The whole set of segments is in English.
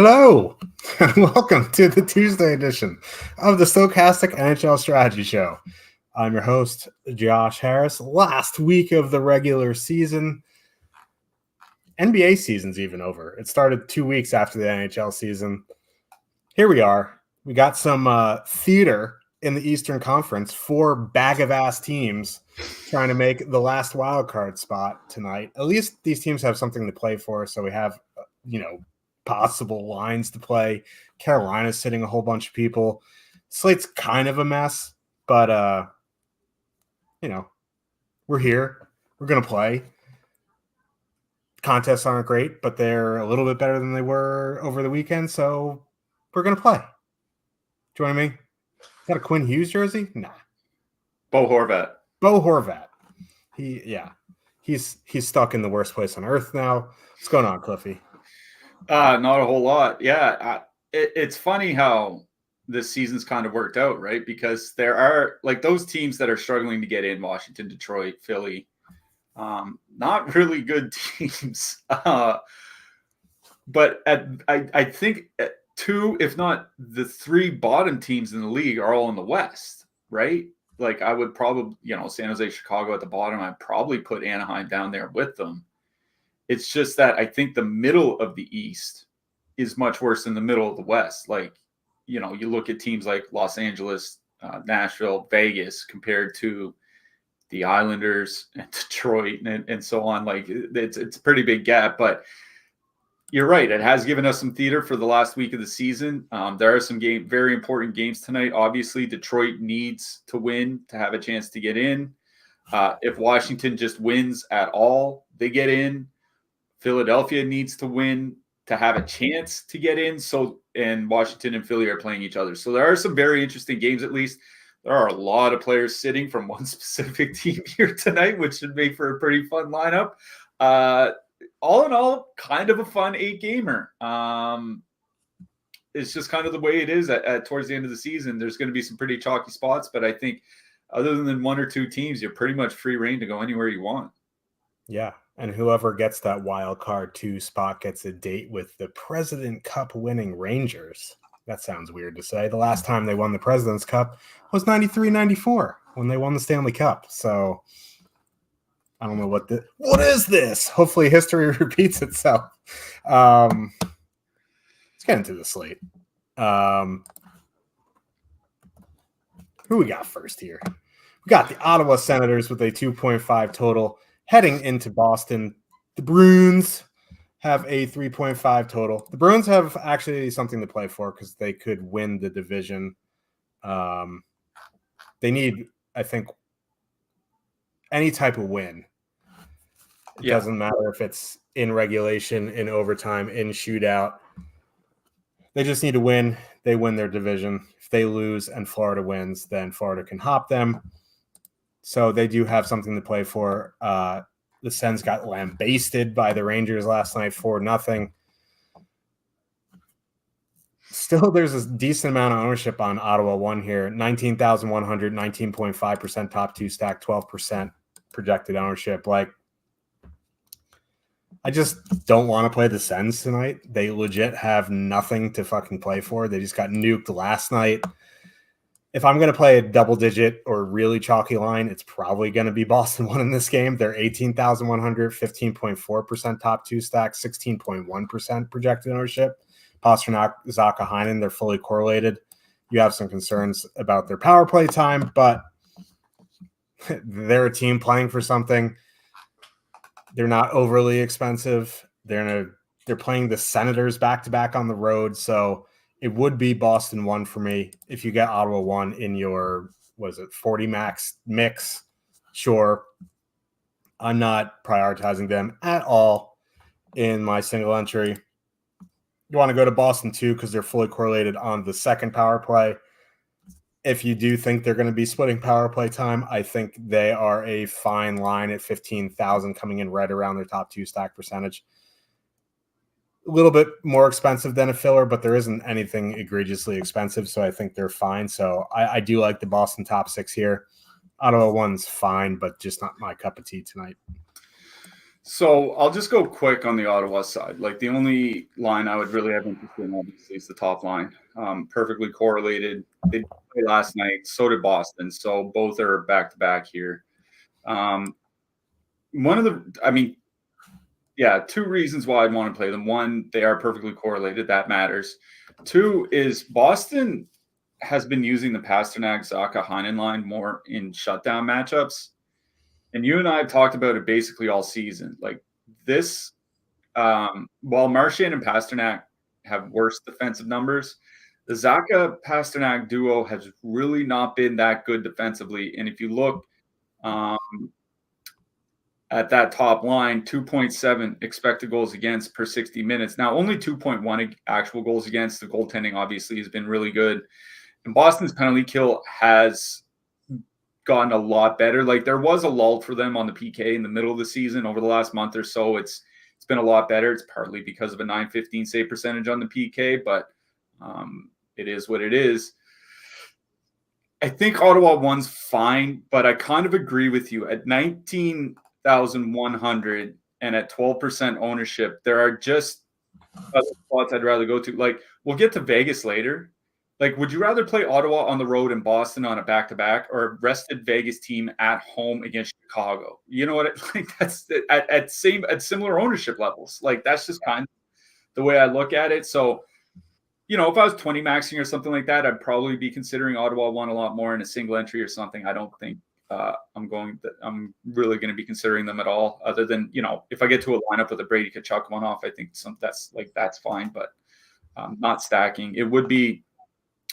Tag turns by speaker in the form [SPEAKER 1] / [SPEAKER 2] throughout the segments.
[SPEAKER 1] Hello, and welcome to the Tuesday edition of the Stochastic NHL Strategy Show. I'm your host, Josh Harris. Last week of the regular season. NBA season's even over. It started 2 weeks after the NHL season. Here we are. We got some theater in the Eastern Conference. 4 bag-of-ass teams trying to make the last wild card spot tonight. At least these teams have something to play for, so we have, possible lines to play. Carolina's sitting a whole bunch of people. Slate's kind of a mess, but we're here. We're gonna play. Contests aren't great, but they're a little bit better than they were over the weekend, so we're gonna play. Join me. Is that a Quinn Hughes jersey? Nah.
[SPEAKER 2] Bo Horvat.
[SPEAKER 1] He's stuck in the worst place on earth now. What's going on, Cliffy?
[SPEAKER 2] Not a whole lot. Yeah, it's funny how this season's kind of worked out, right? Because there are like those teams that are struggling to get in: Washington, Detroit, Philly. Not really good teams. But I think 2, if not the 3 bottom teams in the league are all in the West, right? Like I would probably, San Jose, Chicago at the bottom. I'd probably put Anaheim down there with them. It's just that I think the middle of the East is much worse than the middle of the West. Like, you look at teams like Los Angeles, Nashville, Vegas compared to the Islanders and Detroit and so on. Like it's a pretty big gap, but you're right. It has given us some theater for the last week of the season. There are some very important games tonight. Obviously, Detroit needs to win to have a chance to get in. If Washington just wins at all, they get in. Philadelphia needs to win to have a chance to get in. And Washington and Philly are playing each other. So there are some very interesting games, at least. There are a lot of players sitting from one specific team here tonight, which should make for a pretty fun lineup. All in all, kind of a fun 8-gamer. It's just kind of the way it is towards the end of the season. There's going to be some pretty chalky spots, but I think other than 1 or 2 teams, you're pretty much free reign to go anywhere you want.
[SPEAKER 1] Yeah, and whoever gets that wild card 2 spot gets a date with the President Cup winning Rangers. That sounds weird to say. The last time they won the President's Cup was 93-94 when they won the Stanley Cup. So I don't know what is this? Hopefully history repeats itself. Let's get into the slate. Who we got first here? We got the Ottawa Senators with a 2.5 total heading into Boston. The Bruins have a 3.5 total. The Bruins have actually something to play for because they could win the division. They need, I think, any type of win. It doesn't matter if it's in regulation, in overtime, in shootout. They just need to win. They win their division. If they lose and Florida wins, then Florida can hop them. So they do have something to play for. The Sens got lambasted by the Rangers last night 4-0. Still, there's a decent amount of ownership on Ottawa 1 here. 19,100, 19.5% top 2 stack, 12% projected ownership. Like, I just don't want to play the Sens tonight. They legit have nothing to fucking play for. They just got nuked last night. If I'm going to play a double-digit or really chalky line, it's probably going to be Boston 1 in this game. They're 18,100, 15.4% top 2 stack, 16.1% projected ownership. Pastrnak, Zaka, Heinen, they're fully correlated. You have some concerns about their power play time, but they're a team playing for something. They're not overly expensive. They're playing the Senators back-to-back on the road, so it would be Boston 1 for me. If you get Ottawa 1 in your, 40 max mix, sure. I'm not prioritizing them at all in my single entry. You want to go to Boston 2 because they're fully correlated on the second power play. If you do think they're going to be splitting power play time, I think they are a fine line at 15,000 coming in right around their top 2 stack percentage. A little bit more expensive than a filler, but there isn't anything egregiously expensive, so I think they're fine. So I do like the Boston top 6 here. Ottawa 1's fine, but just not my cup of tea tonight.
[SPEAKER 2] So I'll just go quick on the Ottawa side. Like the only line I would really have interest in, obviously, is the top line. Perfectly correlated. They did play last night. So did Boston. So both are back to back here. Two reasons why I'd want to play them. One, they are perfectly correlated. That matters. Two is Boston has been using the Pasternak, Zacha, Heinen line more in shutdown matchups. And you and I have talked about it basically all season. Like this, while Marchand and Pasternak have worse defensive numbers, the Zacha Pasternak duo has really not been that good defensively. And if you look at that top line, 2.7 expected goals against per 60 minutes. Now, only 2.1 actual goals against. The goaltending obviously has been really good. And Boston's penalty kill has gotten a lot better. Like there was a lull for them on the PK in the middle of the season. Over the last month or so, it's been a lot better. It's partly because of a .915 save percentage on the PK, but it is what it is. I think Ottawa one's fine, but I kind of agree with you. At 19,100 and at 12% ownership, there are just other spots I'd rather go to. Like we'll get to Vegas later. Like, would you rather play Ottawa on the road in Boston on a back-to-back or a rested Vegas team at home against Chicago? You know what? That's at similar ownership levels. Like, that's just kind of the way I look at it. So, if I was 20 maxing or something like that, I'd probably be considering Ottawa one a lot more in a single entry or something. I don't think I'm really going to be considering them at all. Other than if I get to a lineup with a Brady Tkachuk one off, I think that's fine. But not stacking. It would be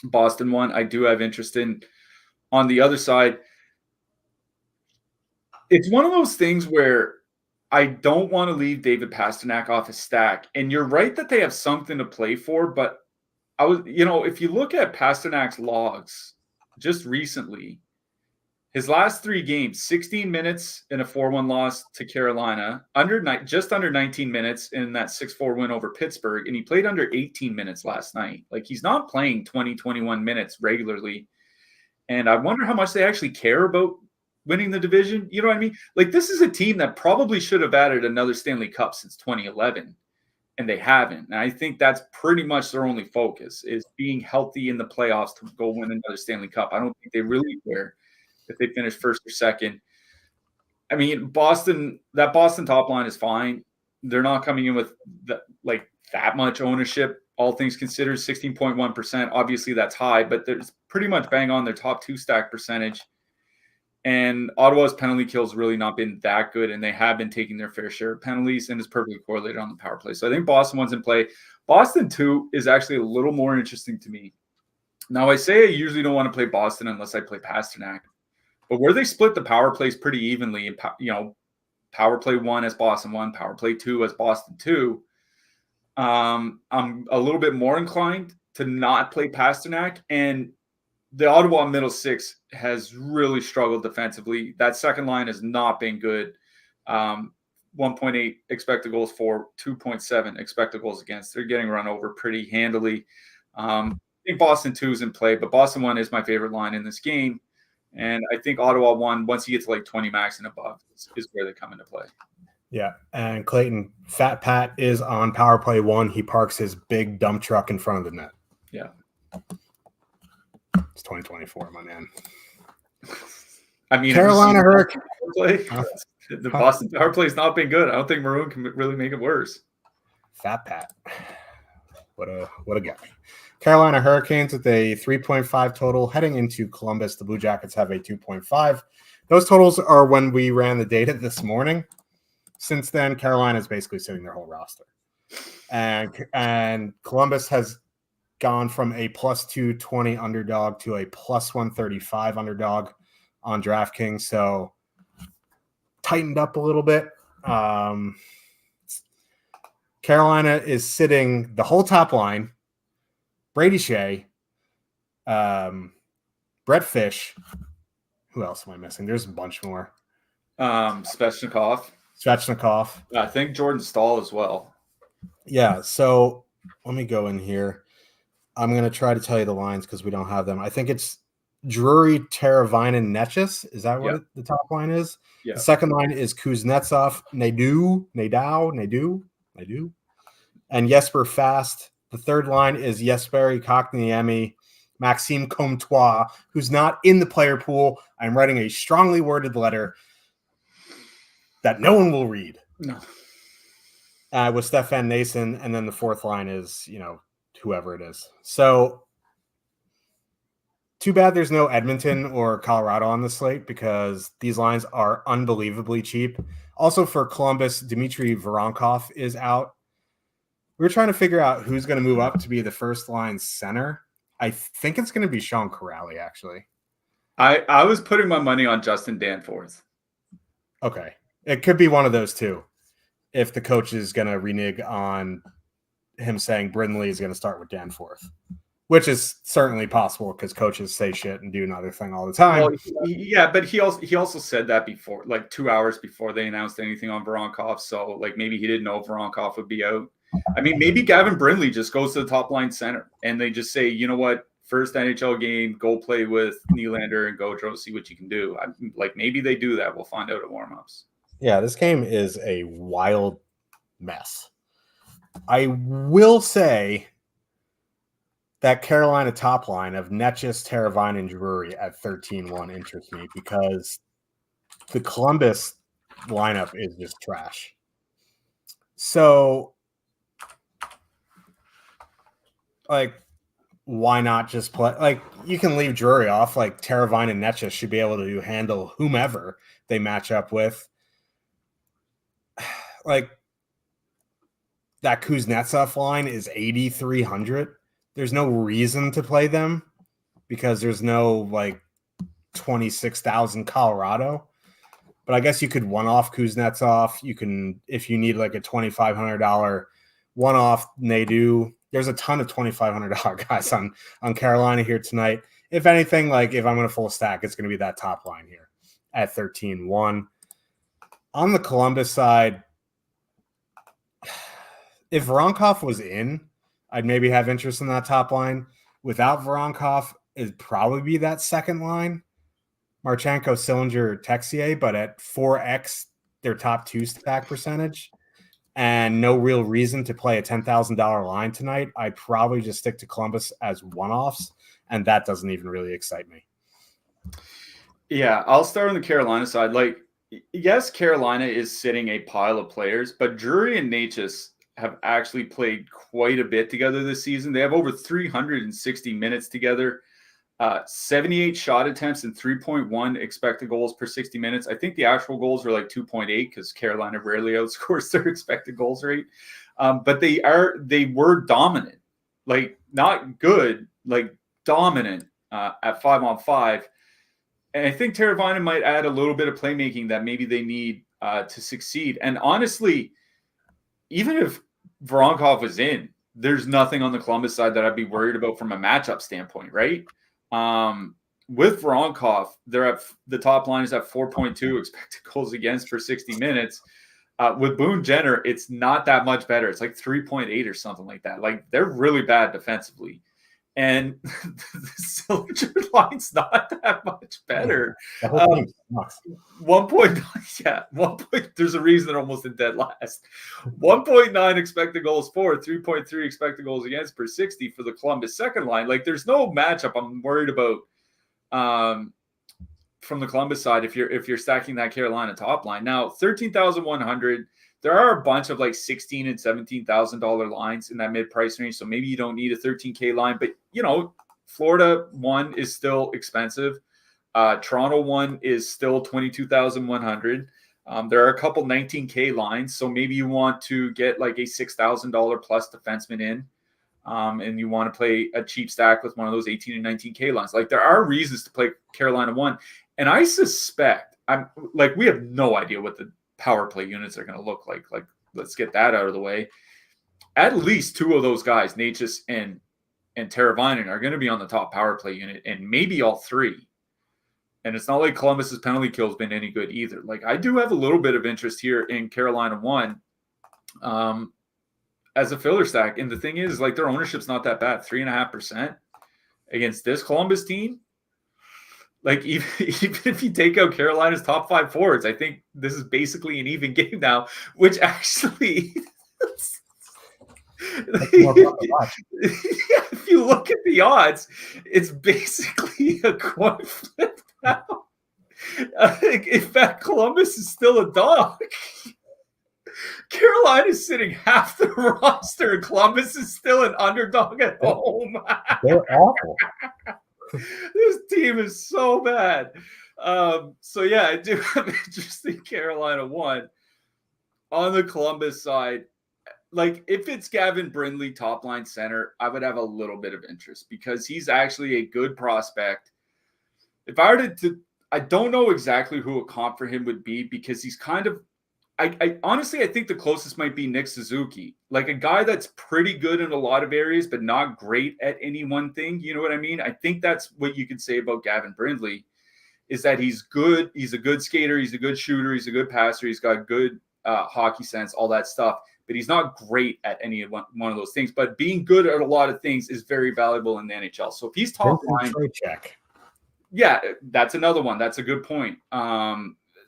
[SPEAKER 2] Boston one. I do have interest in. On the other side, it's one of those things where I don't want to leave David Pasternak off a stack. And you're right that they have something to play for, but if you look at Pasternak's logs just recently, his last 3 games, 16 minutes in a 4-1 loss to Carolina, just under 19 minutes in that 6-4 win over Pittsburgh, and he played under 18 minutes last night. Like he's not playing 20, 21 minutes regularly. And I wonder how much they actually care about winning the division. You know what I mean? Like this is a team that probably should have added another Stanley Cup since 2011, and they haven't. And I think that's pretty much their only focus is being healthy in the playoffs to go win another Stanley Cup. I don't think they really care if they finish first or second. I mean, that Boston top line is fine. They're not coming in with that much ownership, all things considered, 16.1%. Obviously, that's high, but there's pretty much bang on their top 2 stack percentage. And Ottawa's penalty kills really not been that good, and they have been taking their fair share of penalties, and it's perfectly correlated on the power play. So I think Boston one's in play. Boston 2 is actually a little more interesting to me. Now, I say I usually don't want to play Boston unless I play Pasternak. But where they split the power plays pretty evenly, power play 1 as Boston 1, power play 2 as Boston 2, I'm a little bit more inclined to not play Pasternak. And the Ottawa middle 6 has really struggled defensively. That second line has not been good. 1.8 expected goals for, 2.7 expected goals against. They're getting run over pretty handily. I think Boston 2 is in play, but Boston 1 is my favorite line in this game. And I think Ottawa 1, once you get to like 20 max and above, is where they come into play.
[SPEAKER 1] Yeah. And Clayton, Fat Pat is on power play 1. He parks his big dump truck in front of the net.
[SPEAKER 2] Yeah.
[SPEAKER 1] It's 2024, my man.
[SPEAKER 2] I mean,
[SPEAKER 1] Carolina Hurricane.
[SPEAKER 2] The Boston power play has not been good. I don't think Maroon can really make it worse.
[SPEAKER 1] Fat Pat. What a guy. Carolina Hurricanes with a 3.5 total heading into Columbus. The Blue Jackets have a 2.5. Those totals are when we ran the data this morning. Since then, Carolina is basically sitting their whole roster. And Columbus has gone from a plus 220 underdog to a plus 135 underdog on DraftKings. So tightened up a little bit. Carolina is sitting the whole top line. Brady Shea, Brett Fish. Who else am I missing? There's a bunch more.
[SPEAKER 2] Svechnikov. I think Jordan Stahl as well.
[SPEAKER 1] Yeah, so let me go in here. I'm going to try to tell you the lines because we don't have them. I think it's Drury, Teravainen, Netchis. Is that what the top line is?
[SPEAKER 2] Yeah.
[SPEAKER 1] The second line is Kuznetsov, Nadeau, and Jesper Fast. The third line is Jesperi Kotkaniemi, Maxime Comtois, who's not in the player pool. I'm writing a strongly worded letter that no one will read.
[SPEAKER 2] No.
[SPEAKER 1] With Stefan Nason, and then the fourth line is, whoever it is. So too bad there's no Edmonton or Colorado on the slate because these lines are unbelievably cheap. Also for Columbus, Dmitry Voronkov is out. We're trying to figure out who's going to move up to be the first line center. I think it's going to be Sean Corrali, actually.
[SPEAKER 2] I was putting my money on Justin Danforth.
[SPEAKER 1] Okay. It could be one of those two. If the coach is going to renege on him saying Brindley is going to start with Danforth, which is certainly possible because coaches say shit and do another thing all the time.
[SPEAKER 2] Well, yeah, but he also said that before, like 2 hours before they announced anything on Voronkov. So like maybe he didn't know Voronkov would be out. I mean, maybe Gavin Brindley just goes to the top line center and they just say, you know what, first NHL game, go play with Nylander and Gaudreau, see what you can do. Maybe they do that. We'll find out at warmups.
[SPEAKER 1] Yeah, this game is a wild mess. I will say that Carolina top line of Netchis, Teravainen, and Drury at 13-1 interests me because the Columbus lineup is just trash. So, why not just play? You can leave Drury off. Teravainen and Netchis should be able to handle whomever they match up with. That Kuznetsov line is 8,300. There's no reason to play them because there's no 26,000 Colorado. But I guess you could one-off Kuznetsov. You can, if you need a $2,500 one-off Nadeau. There's a ton of $2,500 guys on Carolina here tonight. If anything, if I'm going to full stack, it's going to be that top line here at 13-1. On the Columbus side, if Voronkov was in, I'd maybe have interest in that top line. Without Voronkov, it'd probably be that second line. Marchenko, Sillinger, Texier, but at 4x their top two stack percentage and no real reason to play a $10,000 line tonight, I'd probably just stick to Columbus as one-offs, and that doesn't even really excite me.
[SPEAKER 2] Yeah, I'll start on the Carolina side. Yes, Carolina is sitting a pile of players, but Drury and Netchis have actually played quite a bit together this season. They have over 360 minutes together, 78 shot attempts and 3.1 expected goals per 60 minutes. I think the actual goals are 2.8 because Carolina rarely outscores their expected goals rate. But they were dominant, not good, dominant at 5-on-5. And I think Teravainen might add a little bit of playmaking that maybe they need to succeed. And honestly, even if Voronkov was in, there's nothing on the Columbus side that I'd be worried about from a matchup standpoint, right? With Voronkov, they're at the top line is at 4.2 expected goals against for 60 minutes. With Boone Jenner, it's not that much better. It's 3.8 or something like that. They're really bad defensively. And the Sillinger line's not that much better.
[SPEAKER 1] The whole thing sucks.
[SPEAKER 2] 1.9, yeah. 1 point. There's a reason they're almost in dead last. 1.9 expected goals for, 3.3 expected goals against per 60 for the Columbus second line. There's no matchup I'm worried about from the Columbus side if you're stacking that Carolina top line. Now, 13,100. There are a bunch of $16,000 and $17,000 lines in that mid-price range, so maybe you don't need a 13K line. But Florida one is still expensive. Toronto one is still 22,100. There are a couple 19K lines, so maybe you want to get a $6,000 plus defenseman in, and you want to play a cheap stack with one of those 18 and 19K lines. There are reasons to play Carolina one, and I suspect we have no idea what the power play units are going to look like. Let's get that out of the way. At least two of those guys, Netchis and Teravainen, are going to be on the top power play unit, and maybe all three. And it's not like Columbus's penalty kill has been any good either. I do have a little bit of interest here in Carolina one as a filler stack. And the thing is, their ownership's not that bad, 3.5% against this Columbus team. Like even if you take out Carolina's top 5 forwards, I think this is basically an even game now, which actually if you look at the odds, it's basically a coin flip now. In fact, Columbus is still a dog. Carolina is sitting half the roster, and Columbus is still an underdog at home.
[SPEAKER 1] They're awful.
[SPEAKER 2] This team is so bad. So yeah, I do have interest in Carolina 1. On the Columbus side, like if it's Gavin Brindley top line center, I would have a little bit of interest because he's actually a good prospect. If I were to I don't know exactly who a comp for him would be because he's kind of I honestly, I think the closest might be Nick Suzuki, like a guy that's pretty good in a lot of areas, but not great at any one thing. You know what I mean? I think that's what you could say about Gavin Brindley is that he's good. He's a good skater. He's a good shooter. He's a good passer. He's got good hockey sense, all that stuff, but he's not great at any of one of those things. But being good at a lot of things is very valuable in the NHL. So if he's top line,
[SPEAKER 1] check.
[SPEAKER 2] Yeah, that's another one. That's a good point.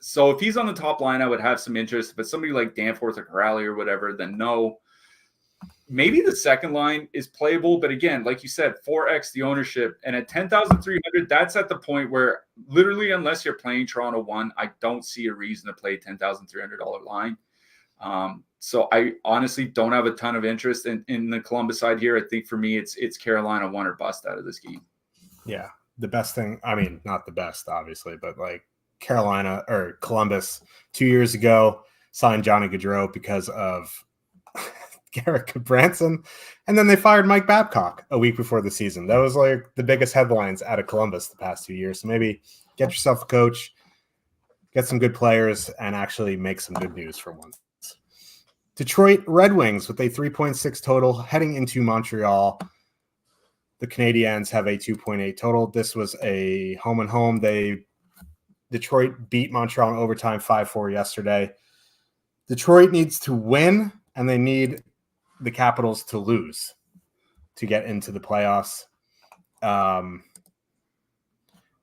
[SPEAKER 2] So if he's on the top line, I would have some interest. But somebody like Danforth or Corrali or whatever, then no. Maybe the second line is playable. But again, like you said, 4x the ownership. And at 10,300, that's at the point where literally, unless you're playing Toronto 1, I don't see a reason to play $10,300 line. So I honestly don't have a ton of interest in the Columbus side here. I think for me, it's Carolina 1 or bust out of this game.
[SPEAKER 1] Yeah. The best thing, I mean, not the best, obviously, but like Carolina or Columbus 2 years ago signed Johnny Gaudreau because of Garrett Branson, and then they fired Mike Babcock a week before the season. That was like the biggest headlines out of Columbus the past 2 years. So maybe get yourself a coach, get some good players, and actually make some good news for once. Detroit Red Wings with a 3.6 total heading into Montreal. The Canadiens have a 2.8 total. This was a home and home. Detroit beat Montreal in overtime 5-4 yesterday. Detroit needs to win, and they need the Capitals to lose to get into the playoffs.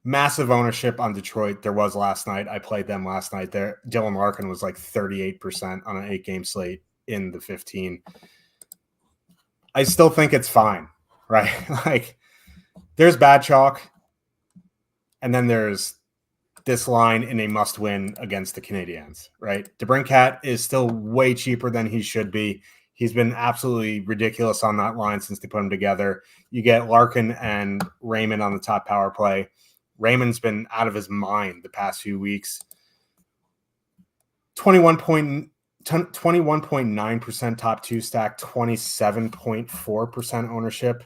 [SPEAKER 1] Massive ownership on Detroit. There was last night. I played them last night. There, Dylan Larkin was like 38% on an 8-game slate in the 15. I still think it's fine. Right? Like there's bad chalk, and then there's this line in a must-win against the Canadiens, right? DeBrincat is still way cheaper than he should be. He's been absolutely ridiculous on that line since they put him together. You get Larkin and Raymond on the top power play. Raymond's been out of his mind the past few weeks. 21.9% top two stack, 27.4% ownership.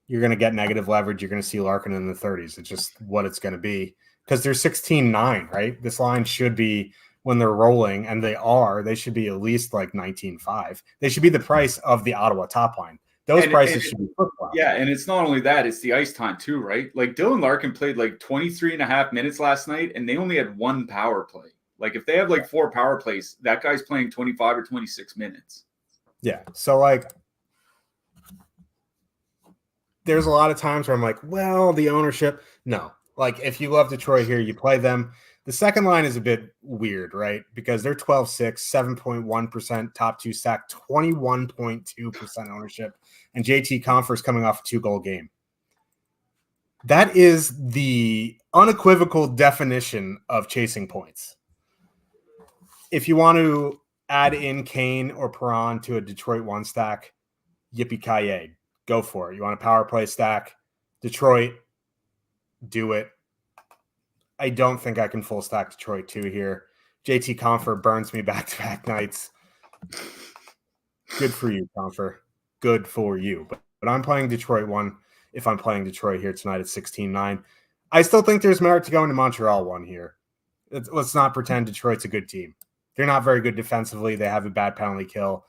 [SPEAKER 1] You're going to get negative leverage. You're going to see Larkin in the 30s. It's just what it's going to be because they're 16-9, right? This line should be, when they're rolling, and they should be at least like 19-5. They should be the price of the Ottawa top line. Those prices should be flip-flopped.
[SPEAKER 2] Yeah, and it's not only that, it's the ice time too, right? Like Dylan Larkin played like 23 and a half minutes last night, and they only had 1 power play. Like if they have like 4 power plays, that guy's playing 25 or 26 minutes.
[SPEAKER 1] Yeah, so like there's a lot of times where I'm like, well, the ownership. No. Like, if you love Detroit here, you play them. The second line is a bit weird, right? Because they're 12-6, 7.1% top two stack, 21.2% ownership. And JT Compher's coming off a 2-goal game. That is the unequivocal definition of chasing points. If you want to add in Kane or Perron to a Detroit 1 stack, yippee-ki-yay. Go for it. You want a power play stack? Detroit, do it. I don't think I can full stack Detroit 2 here. JT Compher burns me back-to-back nights. Good for you, Compher. Good for you. But I'm playing Detroit 1 if I'm playing Detroit here tonight at 16-9. I still think there's merit to going to Montreal 1 here. Let's not pretend Detroit's a good team. They're not very good defensively. They have a bad penalty kill.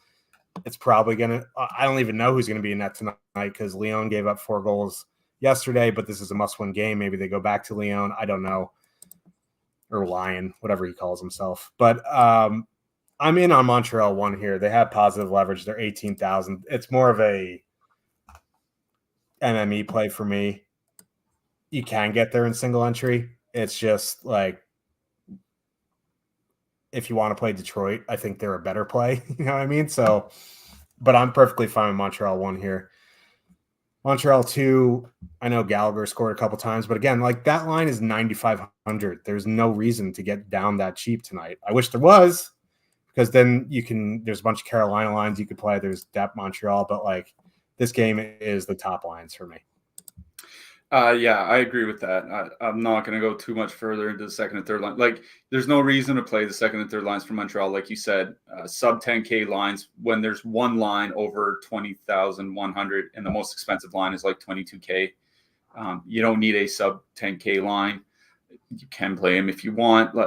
[SPEAKER 1] It's probably going to – I don't even know who's going to be in net tonight because Leon gave up 4 goals yesterday, but this is a must-win game. Maybe they go back to Leon. I don't know. Or Lion, whatever he calls himself. But I'm in on Montreal 1 here. They have positive leverage. They're 18,000. It's more of a MME play for me. you can get there in single entry. It's just like, if you want to play Detroit, I think they're a better play. You know what I mean? So, but I'm perfectly fine with Montreal 1 here. Montreal 2, I know Gallagher scored a couple times, but again, like that line is 9,500. There's no reason to get down that cheap tonight. I wish there was, because then there's a bunch of Carolina lines you could play. There's Dep Montreal, but like this game is the top lines for me.
[SPEAKER 2] Yeah, I agree with that. I'm not going to go too much further into the second and third line. Like, there's no reason to play the second and third lines for Montreal. Like you said, sub 10K lines when there's one line over 20,100 and the most expensive line is like 22K. You don't need a sub 10K line. You can play him if you want.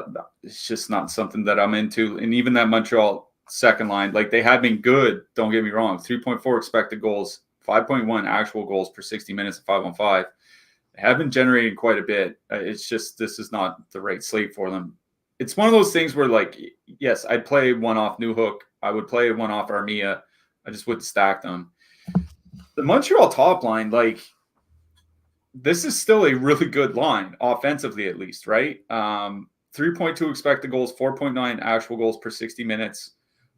[SPEAKER 2] It's just not something that I'm into. And even that Montreal second line, like they have been good. Don't get me wrong. 3.4 expected goals, 5.1 actual goals per 60 minutes at 5-on-5. They have been generating quite a bit. It's just this is not the right slate for them. It's one of those things where, like, yes, I'd play one off Newhook. I would play one off Armia. I just wouldn't stack them. The Montreal top line, like, this is still a really good line, offensively at least, right? 3.2 expected goals, 4.9 actual goals per 60 minutes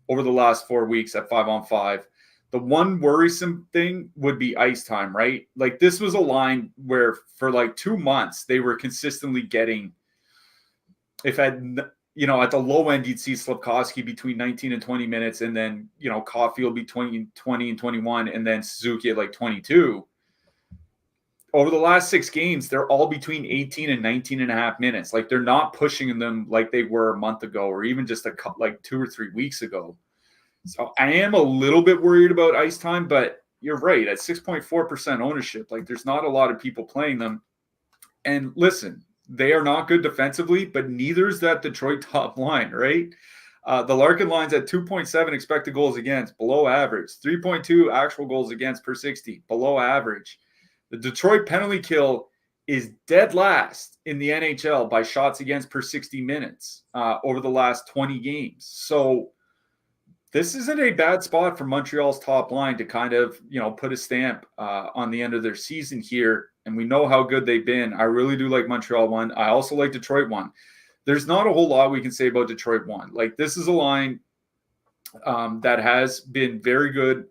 [SPEAKER 2] over the last 4 weeks at 5-on-5. The one worrisome thing would be ice time, right? Like this was a line where for like 2 months they were consistently getting, at the low end, you'd see Slafkovsky between 19 and 20 minutes, and then, Caulfield between 20 and 21, and then Suzuki at like 22. Over the last 6 games, they're all between 18 and 19 and a half minutes. Like they're not pushing them like they were a month ago or even just like 2 or 3 weeks ago. So I am a little bit worried about ice time, but you're right. At 6.4% ownership, like there's not a lot of people playing them. And listen, they are not good defensively, but neither is that Detroit top line, right? The Larkin line's at 2.7 expected goals against, below average. 3.2 actual goals against per 60, below average. The Detroit penalty kill is dead last in the NHL by shots against per 60 minutes over the last 20 games. So this isn't a bad spot for Montreal's top line to kind of, put a stamp on the end of their season here. And we know how good they've been. I really do like Montreal 1. I also like Detroit 1. There's not a whole lot we can say about Detroit 1. Like this is a line that has been very good.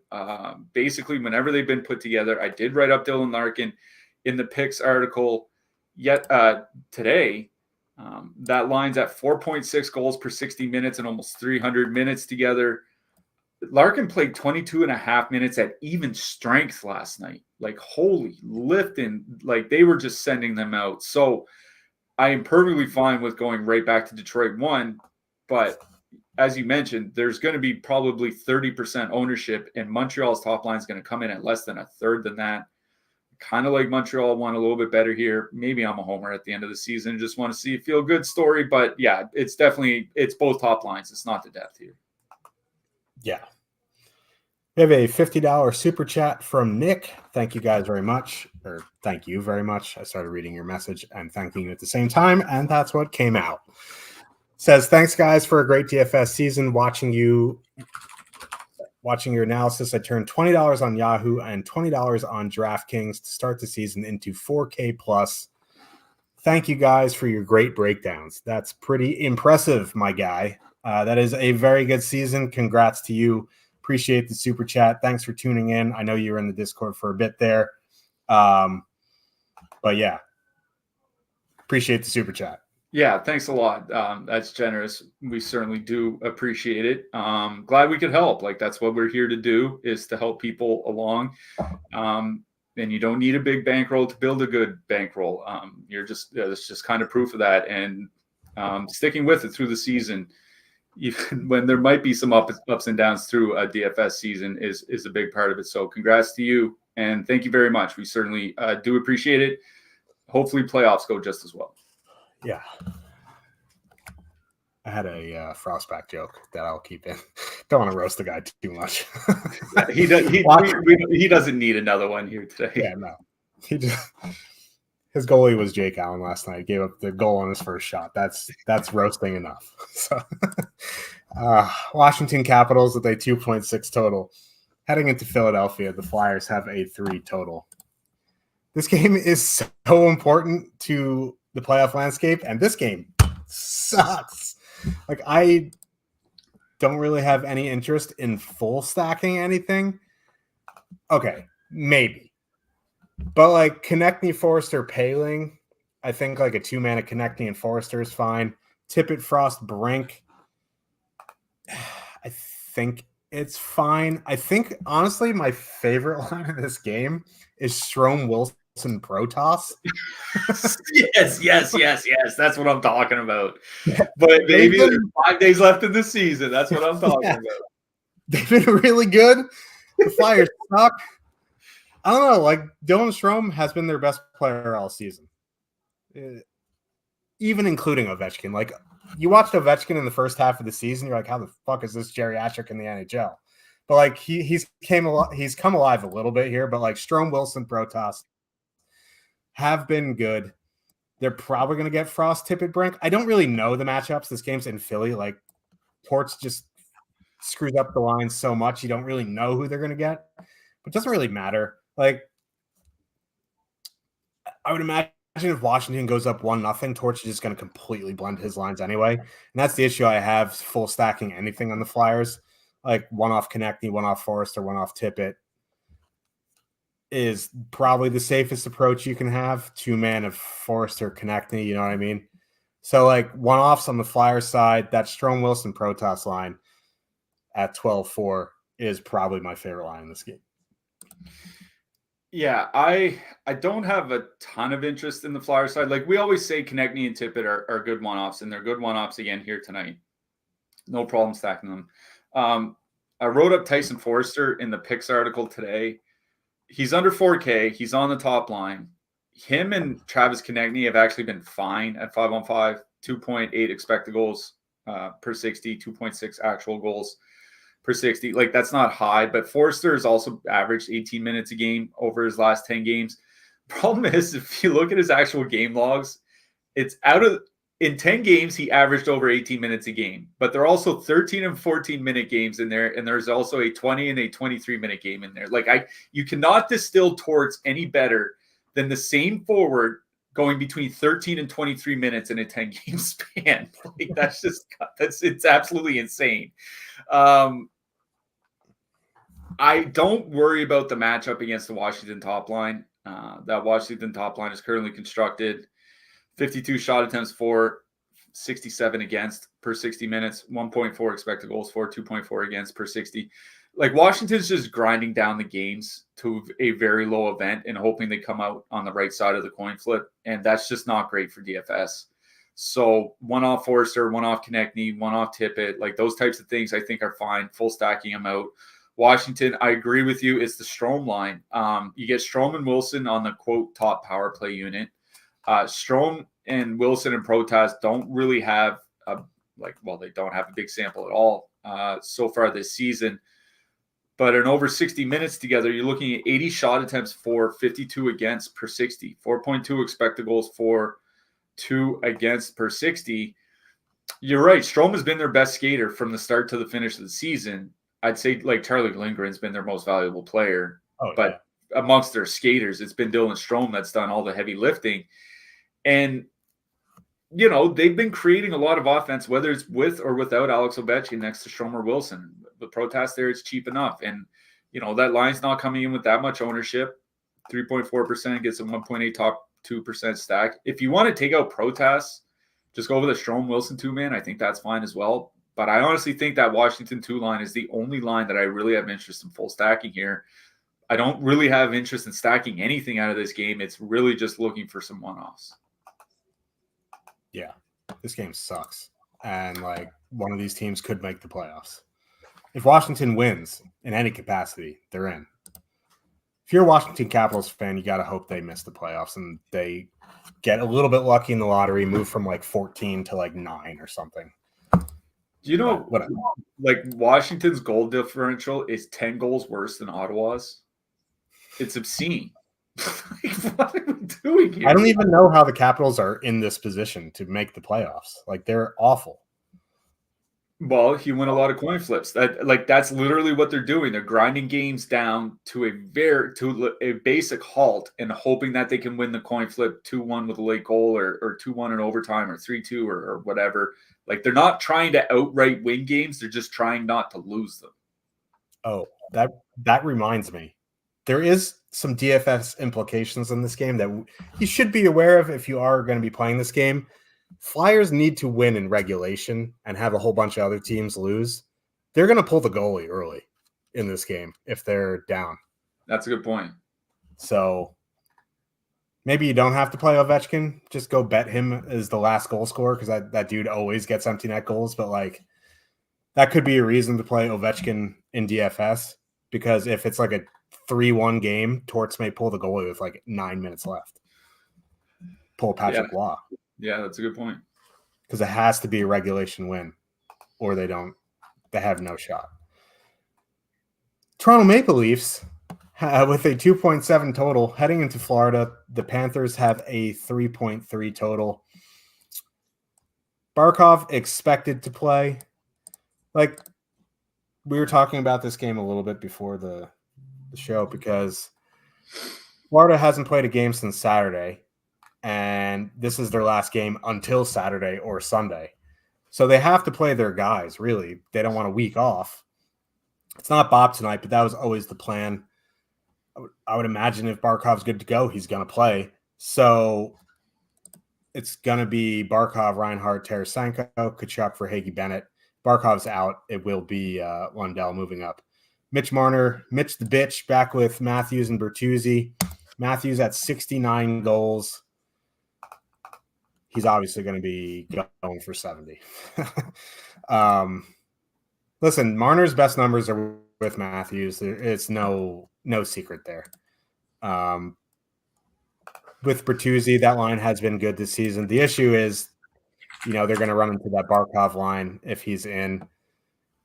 [SPEAKER 2] Basically, whenever they've been put together, I did write up Dylan Larkin in the picks article today. That line's at 4.6 goals per 60 minutes and almost 300 minutes together. Larkin played 22 and a half minutes at even strength last night. Like, holy lifting. Like, they were just sending them out. So I am perfectly fine with going right back to Detroit 1. But as you mentioned, there's going to be probably 30% ownership, and Montreal's top line is going to come in at less than a third than that. Kind of like Montreal won a little bit better here. Maybe I'm a homer at the end of the season. Just want to see a feel-good story. But, yeah, it's both top lines. It's not the depth here.
[SPEAKER 1] Yeah. We have a $50 super chat from Nick. Thank you guys very much. Or thank you very much. I started reading your message and thanking you at the same time, and that's what came out. Says, thanks, guys, for a great DFS season. Watching your analysis, I turned $20 on Yahoo and $20 on DraftKings to start the season into 4K plus. Thank you guys for your great breakdowns. That's pretty impressive, my guy. That is a very good season. Congrats to you. Appreciate the super chat. Thanks for tuning in. I know you were in the Discord for a bit there. But yeah, appreciate the super chat.
[SPEAKER 2] Yeah, thanks a lot. That's generous. We certainly do appreciate it. Glad we could help. Like, that's what we're here to do, is to help people along. And you don't need a big bankroll to build a good bankroll. It's just kind of proof of that. And sticking with it through the season, even when there might be some ups and downs through a DFS season, is a big part of it. So congrats to you, and thank you very much. We certainly do appreciate it. Hopefully playoffs go just as well.
[SPEAKER 1] Yeah. I had a Frostback joke that I'll keep in. Don't want to roast the guy too much.
[SPEAKER 2] He doesn't need another one here today.
[SPEAKER 1] Yeah, no. His goalie was Jake Allen last night. Gave up the goal on his first shot. That's roasting enough. So, Washington Capitals with a 2.6 total. Heading into Philadelphia, the Flyers have a 3 total. This game is so important to the playoff landscape, and this game sucks. Like, I don't really have any interest in full stacking anything. Okay, maybe. But like Konechny, Forrester, Paling, I think like a 2-mana Konechny and Forrester is fine. Tippett, Frost, Brink, I think it's fine. I think, honestly, my favorite line of this game is Strome, Wilson, Protoss.
[SPEAKER 2] yes. That's what I'm talking about. But maybe there's 5 days left in the season. That's what I'm talking about.
[SPEAKER 1] They've been really good. The Flyers suck. I don't know. Like, Dylan Strome has been their best player all season, even including Ovechkin. Like, you watched Ovechkin in the first half of the season, you're like, how the fuck is this geriatric in the NHL? But like, he's come alive a little bit here. But like, Strome, Wilson, Protoss have been good. They're probably going to get Frost, Tippett, Brink. I don't really know the matchups. This game's in Philly. Like, Torts just screws up the line so much. You don't really know who they're going to get. But it doesn't really matter. Like, I would imagine if Washington goes up 1-0, Torch is just going to completely blend his lines anyway. And that's the issue I have, full stacking anything on the Flyers. Like, one off Konechny, one off Forrester, one off Tippett is probably the safest approach you can have. 2-man of Forrester, Konechny, you know what I mean? So, like, one-offs on the Flyers side, that Strome, Wilson, Protoss line at 12-4 is probably my favorite line in this game.
[SPEAKER 2] Yeah, I don't have a ton of interest in the Flyers side. Like, we always say Konechny and Tippett are good one-offs, and they're good one-offs again here tonight. No problem stacking them. I wrote up Tyson Forrester in the picks article today. He's under 4K. He's on the top line. Him and Travis Konechny have actually been fine at 5-on-5, 2.8 expected goals per 60, 2.6 actual goals per 60. Like, that's not high, but Forrester has also averaged 18 minutes a game over his last 10 games. Problem is, if you look at his actual game logs, it's in 10 games, he averaged over 18 minutes a game, but there are also 13 and 14 minute games in there. And there's also a 20 and a 23 minute game in there. Like, you cannot distill Torts any better than the same forward going between 13 and 23 minutes in a 10 game span. Like, it's absolutely insane. I don't worry about the matchup against the Washington top line. That Washington top line is currently constructed 52 shot attempts for, 67 against per 60 minutes, 1.4 expected goals for, 2.4 against per 60. Like, Washington's just grinding down the games to a very low event and hoping they come out on the right side of the coin flip. And that's just not great for DFS. So one off Forrester, one off Konechny, one off Tippett, like those types of things I think are fine. Full stacking them out. Washington, I agree with you. It's the Strome line. You get Strome and Wilson on the quote top power play unit. Strome and Wilson and Protoss don't really have they don't have a big sample at all so far this season. But in over 60 minutes together, you're looking at 80 shot attempts for, 52 against per 60, 4.2 expected goals for, 2 against per 60. You're right. Strome has been their best skater from the start to the finish of the season. I'd say like Charlie Lindgren's been their most valuable player. But amongst their skaters, it's been Dylan Strome that's done all the heavy lifting. And, you know, they've been creating a lot of offense, whether it's with or without Alex Ovechkin next to Strome or Wilson. The Protoss there is cheap enough. And, you know, that line's not coming in with that much ownership. 3.4% gets a 1.8 top 2% stack. If you want to take out Protoss, just go with a Strome Wilson 2-man. I think that's fine as well. But I honestly think that Washington 2 line is the only line that I really have interest in full stacking here. I don't really have interest in stacking anything out of this game. It's really just looking for some one-offs.
[SPEAKER 1] Yeah, this game sucks. And, like, one of these teams could make the playoffs. If Washington wins in any capacity, they're in. If you're a Washington Capitals fan, you got to hope they miss the playoffs and they get a little bit lucky in the lottery, move from, like, 14 to, like, 9 or something.
[SPEAKER 2] Do you know, like, Washington's goal differential is 10 goals worse than Ottawa's? It's obscene. What are we doing here?
[SPEAKER 1] I don't even know how the Capitals are in this position to make the playoffs. Like, they're awful.
[SPEAKER 2] Well, you win a lot of coin flips. That's literally what they're doing. They're grinding games down to a basic halt and hoping that they can win the coin flip 2-1 with a late goal or 2-1 in overtime or 3-2 or whatever. Like, they're not trying to outright win games. They're just trying not to lose them.
[SPEAKER 1] Oh, that reminds me. There is some DFS implications in this game that you should be aware of if you are going to be playing this game. Flyers need to win in regulation and have a whole bunch of other teams lose. They're going to pull the goalie early in this game if they're down.
[SPEAKER 2] That's a good point.
[SPEAKER 1] So maybe you don't have to play Ovechkin. Just go bet him as the last goal scorer because that dude always gets empty net goals. But like that could be a reason to play Ovechkin in DFS because if it's like a 3-1 game, Torts may pull the goalie with like 9 minutes left. Pull Patrick Waugh.
[SPEAKER 2] Yeah, that's a good point.
[SPEAKER 1] Because it has to be a regulation win or they have no shot. Toronto Maple Leafs with a 2.7 total heading into Florida. The Panthers have a 3.3 total. Barkov expected to play. Like we were talking about this game a little bit before the show because Florida hasn't played a game since Saturday, and this is their last game until Saturday or Sunday. So they have to play their guys, really. They don't want a week off. It's not Bob tonight, but that was always the plan. I would imagine if Barkov's good to go, he's going to play. So it's going to be Barkov, Reinhart, Tarasenko, Tkachuk for Hagee Bennett. Barkov's out. It will be Lundell moving up. Mitch Marner, Mitch the bitch, back with Matthews and Bertuzzi. Matthews at 69 goals. He's obviously going to be going for 70. Listen, Marner's best numbers are with Matthews. It's no secret there. With Bertuzzi, that line has been good this season. The issue is, they're going to run into that Barkov line if he's in.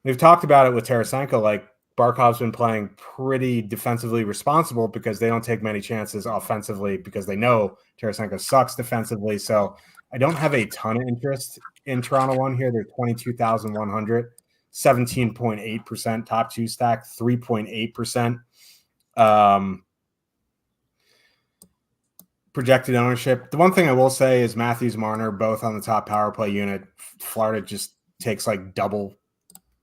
[SPEAKER 1] We've talked about it with Tarasenko. Like, Barkov's been playing pretty defensively responsible because they don't take many chances offensively because they know Tarasenko sucks defensively. So I don't have a ton of interest in Toronto one here. They're 22,100, 17.8% top two stack, 3.8%. Projected ownership. The one thing I will say is Matthews, Marner, both on the top power play unit. Florida just takes like double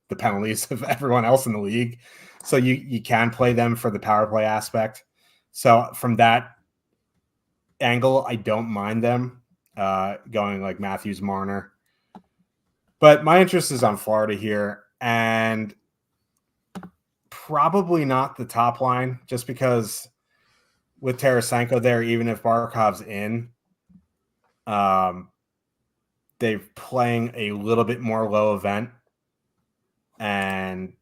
[SPEAKER 1] the penalties of everyone else in the league. So you can play them for the power play aspect. So from that angle, I don't mind them going like Matthews, Marner. But my interest is on Florida here and probably not the top line just because with Tarasenko there, even if Barkov's in, they're playing a little bit more low event. And,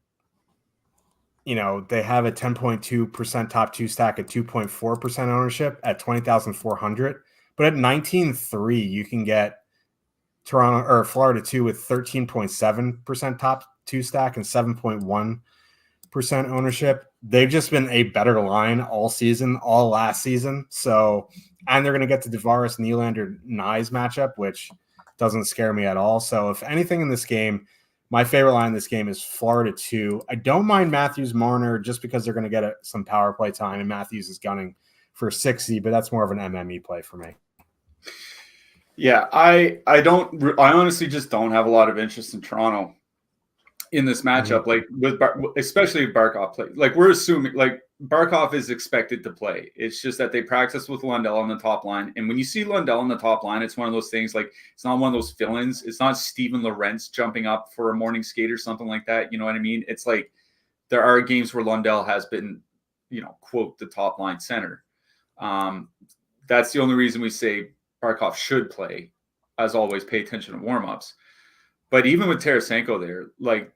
[SPEAKER 1] they have a 10.2% top two stack at 2.4% ownership at 20,400. But at 19.3, you can get Toronto or Florida 2 with 13.7% top two stack and 7.1% ownership. They've just been a better line all season, all last season. So, and they're going to get the Tavares Nylander Nyes matchup, which doesn't scare me at all. So, if anything in this game, my favorite line in this game is Florida 2. I don't mind Matthews Marner just because they're going to get some power play time, and Matthews is gunning for 60, but that's more of an MME play for me.
[SPEAKER 2] Yeah, I honestly just don't have a lot of interest in Toronto in this matchup. Like especially if Barkov play. Like we're assuming like Barkov is expected to play. It's just that they practice with Lundell on the top line. And when you see Lundell on the top line, it's one of those things like it's not one of those fill-ins. It's not Steven Lorentz jumping up for a morning skate or something like that. You know what I mean? It's like there are games where Lundell has been, quote, the top line center. That's the only reason we say Barkov should play. As always, pay attention to warm-ups. But even with Tarasenko there, like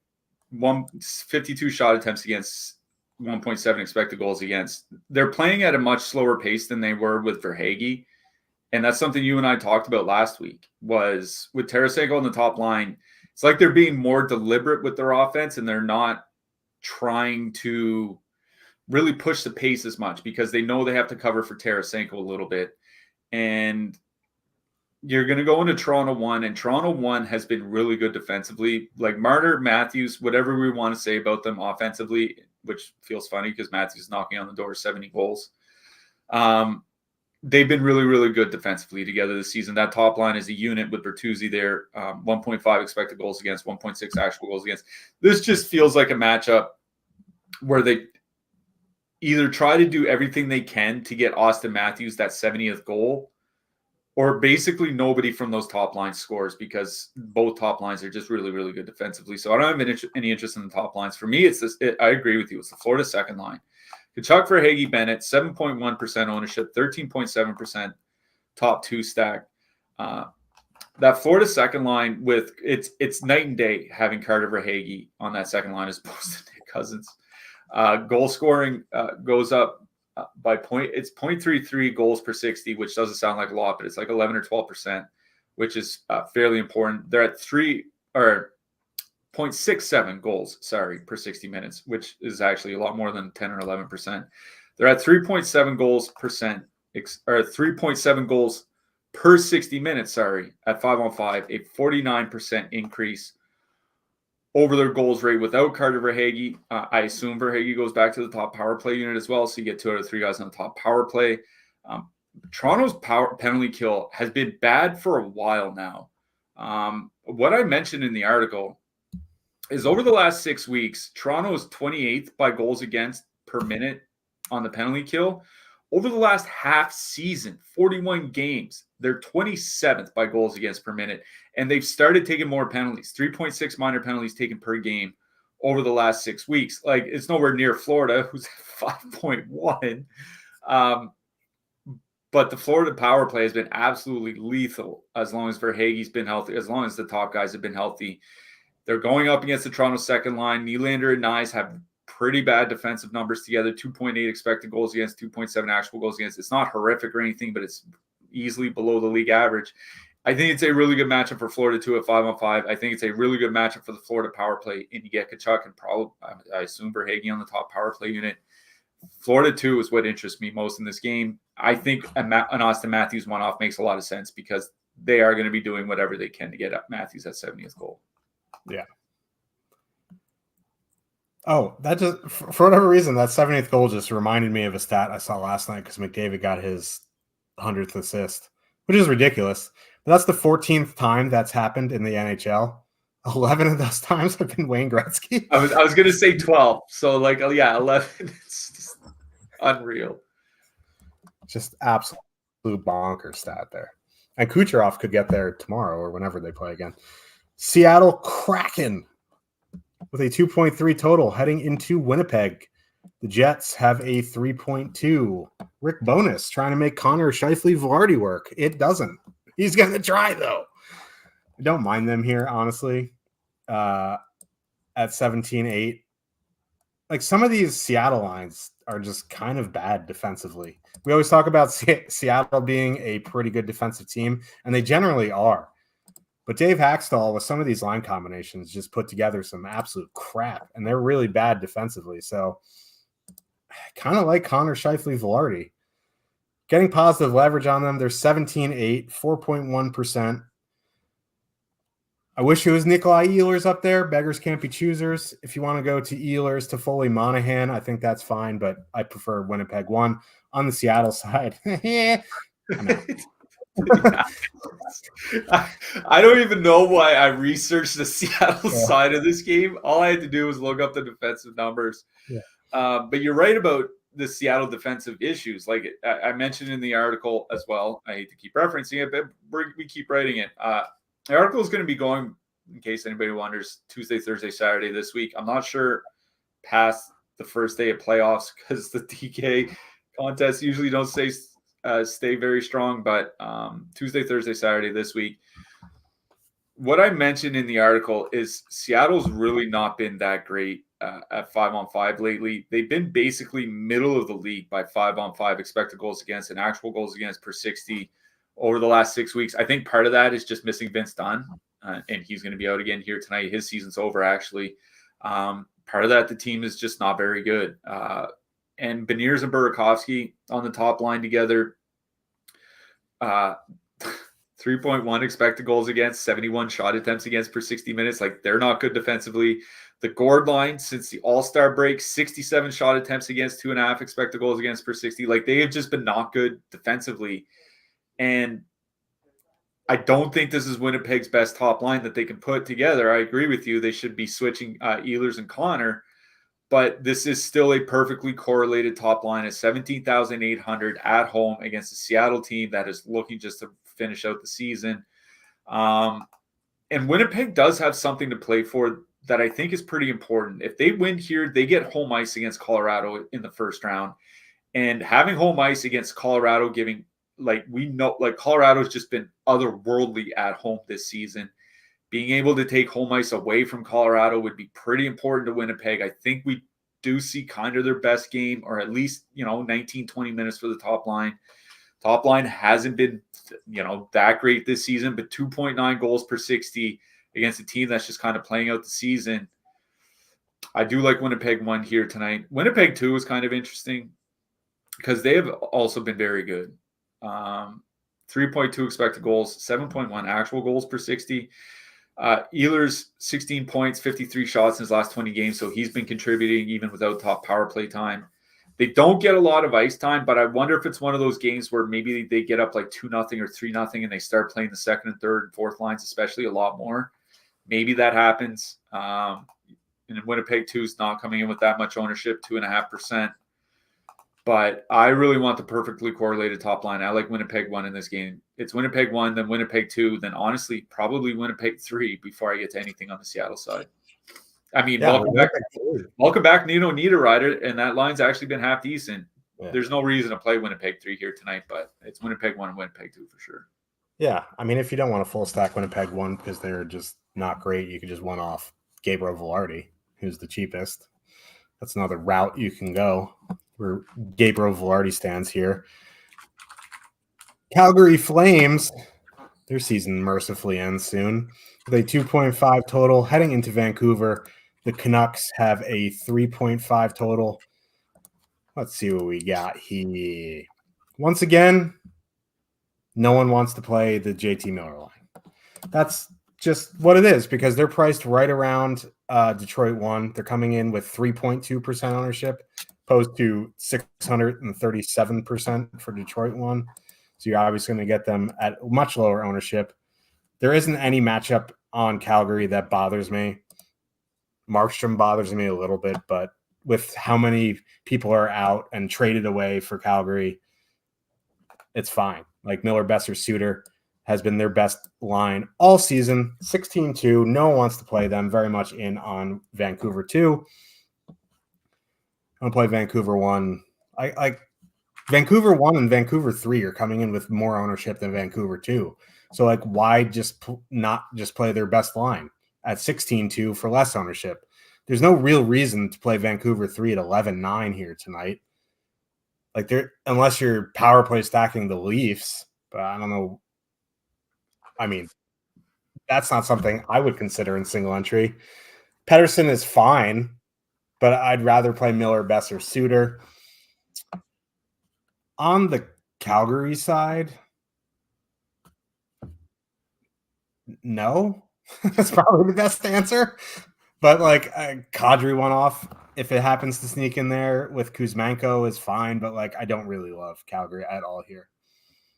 [SPEAKER 2] 52 shot attempts against 1.7 expected goals against. They're playing at a much slower pace than they were with Verhaeghe. And that's something you and I talked about last week was with Tarasenko on the top line. It's like they're being more deliberate with their offense and they're not trying to really push the pace as much because they know they have to cover for Tarasenko a little bit. And you're going to go into Toronto 1, and Toronto 1 has been really good defensively. Like Marner, Matthews, whatever we want to say about them offensively, which feels funny because Matthews is knocking on the door of 70 goals. They've been really, really good defensively together this season. That top line is a unit with Bertuzzi there, 1.5 expected goals against, 1.6 actual goals against. This just feels like a matchup where they either try to do everything they can to get Austin Matthews that 70th goal, or basically nobody from those top lines scores because both top lines are just really, really good defensively. So I don't have any interest in the top lines. For me, it's this. I agree with you. It's the Florida second line. Kachuk, Verhaeghe, Bennett, 7.1% ownership, 13.7% top two stack. That Florida second line with it's night and day having Carter Verhaeghe on that second line as opposed to Nick Cousins. Goal scoring goes up by it's 0.33 goals per 60, which doesn't sound like a lot, but it's like 11 or 12%, which is fairly important. They're at 0.67 goals, per 60 minutes, which is actually a lot more than 10 or 11%. They're at 3.7 goals percent, or 3.7 goals per 60 minutes, at 5-on-5, a 49% increase over their goals rate without Carter Verhaeghe. I assume Verhaeghe goes back to the top power play unit as well, so you get 2 out of 3 guys on the top power play. Toronto's penalty kill has been bad for a while now. What I mentioned in the article is over the last 6 weeks, Toronto is 28th by goals against per minute on the penalty kill. Over the last half season, 41 games, they're 27th by goals against per minute, and they've started taking more penalties, 3.6 minor penalties taken per game over the last 6 weeks. Like, it's nowhere near Florida, who's at 5.1. But the Florida power play has been absolutely lethal as long as Verhaeghe's been healthy, as long as the top guys have been healthy. They're going up against the Toronto second line. Nylander and Nyes have pretty bad defensive numbers together, 2.8 expected goals against, 2.7 actual goals against. It's not horrific or anything, but it's easily below the league average. I think it's a really good matchup for Florida, too, at 5-on-5. I think it's a really good matchup for the Florida power play. And you get Kachuk and probably, I assume, Verhaeghe on the top power play unit. Florida, too, is what interests me most in this game. I think an Austin Matthews one-off makes a lot of sense because they are going to be doing whatever they can to get Matthews that 70th goal.
[SPEAKER 1] Yeah. Oh, that just, for whatever reason, that 70th goal just reminded me of a stat I saw last night because McDavid got his 100th assist, which is ridiculous. But that's the 14th time that's happened in the NHL. 11 of those times have been Wayne Gretzky.
[SPEAKER 2] I was going to say 12. So, 11. It's just unreal.
[SPEAKER 1] Just absolute bonker stat there. And Kucherov could get there tomorrow or whenever they play again. Seattle Kraken with a 2.3 total heading into Winnipeg. The Jets have a 3.2. Rick Bowness trying to make Connor Scheifele-Velarde work. It doesn't. He's going to try, though. I don't mind them here, honestly, at 17-8. Like, some of these Seattle lines are just kind of bad defensively. We always talk about Seattle being a pretty good defensive team, and they generally are. But Dave Haxtell, with some of these line combinations, just put together some absolute crap, and they're really bad defensively. So I kind of like Connor Scheifele-Velarde. Getting positive leverage on them. They're 17-8, 4.1%. I wish it was Nikolai Ehlers up there. Beggars can't be choosers. If you want to go to Ehlers, Toffoli, Monahan, I think that's fine, but I prefer Winnipeg 1. On the Seattle side, I'm out.
[SPEAKER 2] I don't even know why I researched the Seattle side of this game. All I had to do was look up the defensive numbers. Yeah. But you're right about the Seattle defensive issues. Like I mentioned in the article as well. I hate to keep referencing it, but we keep writing it. The article is going to be going, in case anybody wonders, Tuesday, Thursday, Saturday this week. I'm not sure past the first day of playoffs because the DK contests usually don't stay very strong, but Tuesday, Thursday, Saturday this week. What I mentioned in the article is Seattle's really not been that great at 5-on-5 lately. They've been basically middle of the league by 5-on-5 expected goals against and actual goals against per 60 over the last 6 weeks. I think part of that is just missing Vince Dunn, and he's going to be out again here tonight. His season's over, actually. Part of that, the team is just not very good. And Beniers and Burakovsky on the top line together, 3 3.1 expected goals against, 71 shot attempts against per 60 minutes. Like, they're not good defensively. The Gord line, since the All-Star break, 67 shot attempts against, 2.5 expected goals against per 60. Like, they have just been not good defensively. And I don't think this is Winnipeg's best top line that they can put together. I agree with you. They should be switching Ehlers and Connor. But this is still a perfectly correlated top line at 17,800 at home against a Seattle team that is looking just to finish out the season. And Winnipeg does have something to play for that I think is pretty important. If they win here, they get home ice against Colorado in the first round. And having home ice against Colorado, giving, like, we know, like, Colorado's just been otherworldly at home this season. Being able to take home ice away from Colorado would be pretty important to Winnipeg. I think we do see kind of their best game, or at least, 19, 20 minutes for the top line. Top line hasn't been, that great this season, but 2.9 goals per 60 against a team that's just kind of playing out the season. I do like Winnipeg 1 here tonight. Winnipeg 2 is kind of interesting because they have also been very good. 3.2 expected goals, 7.1 actual goals per 60. Ehlers, 16 points, 53 shots in his last 20 games, so he's been contributing even without top power play time. They don't get a lot of ice time, but I wonder if it's one of those games where maybe they get up like 2-0 or 3-0 and they start playing the second and third and fourth lines, especially, a lot more. Maybe that happens. And Winnipeg 2 is not coming in with that much ownership, 2.5%. But I really want the perfectly correlated top line. I like Winnipeg 1 in this game. It's Winnipeg 1, then Winnipeg 2, then honestly, probably Winnipeg 3 before I get to anything on the Seattle side. I mean, welcome back, Nino Niederreiter, and that line's actually been half decent. Yeah. There's no reason to play Winnipeg 3 here tonight, but it's Winnipeg 1 and Winnipeg 2 for sure.
[SPEAKER 1] Yeah, I mean, if you don't want to full stack Winnipeg 1 because they're just not great, you could just one off Gabriel Velarde, who's the cheapest. That's another route you can go where Gabriel Velarde stands here. Calgary Flames, their season mercifully ends soon with a 2.5 total. Heading into Vancouver, the Canucks have a 3.5 total. Let's see what we got here. Once again, no one wants to play the JT Miller line. That's just what it is because they're priced right around Detroit 1. They're coming in with 3.2% ownership opposed to 637% for Detroit 1. So you're obviously going to get them at much lower ownership. There isn't any matchup on Calgary that bothers me. Markstrom bothers me a little bit, but with how many people are out and traded away for Calgary, it's fine. Like Miller, Besser, Suter has been their best line all season. 16-2. No one wants to play them. Very much in on Vancouver 2. I'm going to play Vancouver 1. I like Vancouver 1 and Vancouver 3 are coming in with more ownership than Vancouver 2. So, like, why not just play their best line at 16-2 for less ownership? There's no real reason to play Vancouver 3 at 11-9 here tonight. Like, unless you're power play stacking the Leafs, but I don't know. I mean, that's not something I would consider in single entry. Pettersson is fine, but I'd rather play Miller, Besser, Suter. On the Calgary side, no. That's probably the best answer. But, like, Kadri one off, if it happens to sneak in there with Kuzmenko, is fine. But, like, I don't really love Calgary at all here.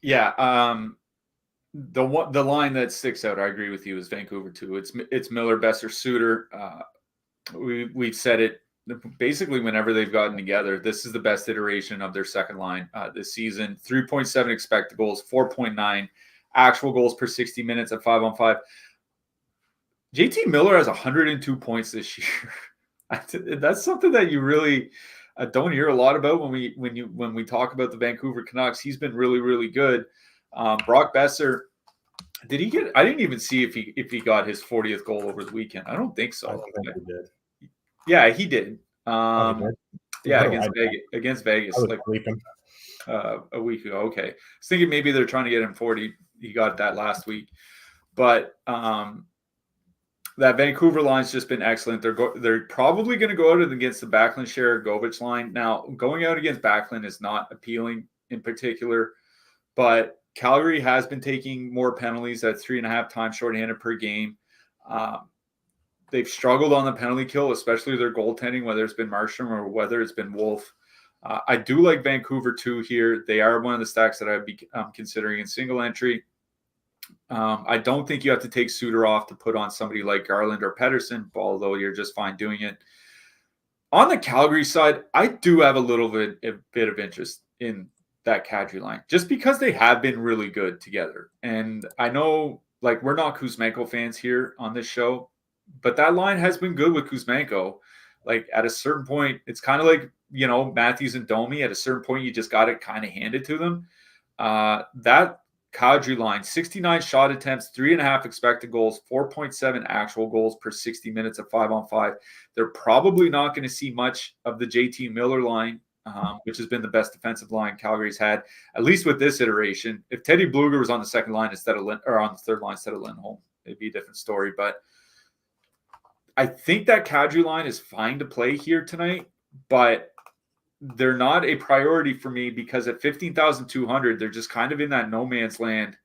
[SPEAKER 2] Yeah, the line that sticks out, I agree with you, is Vancouver 2. It's Miller, Besser, Suter. We've said it basically whenever they've gotten together. This is the best iteration of their second line this season. 3.7 expected goals, 4.9 actual goals per 60 minutes at 5-on-5. JT Miller has 102 points this year. That's something that you really don't hear a lot about when we talk about the Vancouver Canucks. He's been really, really good. Brock Besser, did he get? I didn't even see if he got his 40th goal over the weekend. I don't think so.
[SPEAKER 1] I don't think he did.
[SPEAKER 2] Yeah, he did.
[SPEAKER 1] He did?
[SPEAKER 2] Yeah, against Vegas, like a week ago. Okay, I was thinking maybe they're trying to get him 40. He got that last week, but that Vancouver line's just been excellent. They're probably going to go out against the Backlund Govich line. Now, going out against Backlund is not appealing in particular, but Calgary has been taking more penalties at 3.5 times shorthanded per game. They've struggled on the penalty kill, especially their goaltending, whether it's been Markstrom or whether it's been Wolf. I do like Vancouver too here. They are one of the stacks that I'd be considering in single entry. I don't think you have to take Suter off to put on somebody like Garland or Pedersen, although you're just fine doing it. On the Calgary side, I do have a bit of interest in that Kadri line, just because they have been really good together. And I know, like, we're not Kuzmenko fans here on this show, but that line has been good with Kuzmenko. Like, at a certain point, it's kind of like, Matthews and Domi. At a certain point, you just got it kind of handed to them. That Kadri line, 69 shot attempts, 3.5 expected goals, 4.7 actual goals per 60 minutes of 5-on-5. They're probably not going to see much of the JT Miller line, which has been the best defensive line Calgary's had, at least with this iteration. If Teddy Bluger was on the second line or on the third line instead of Lindholm, it'd be a different story. But I think that Kadri line is fine to play here tonight, but they're not a priority for me because at 15,200, they're just kind of in that no man's land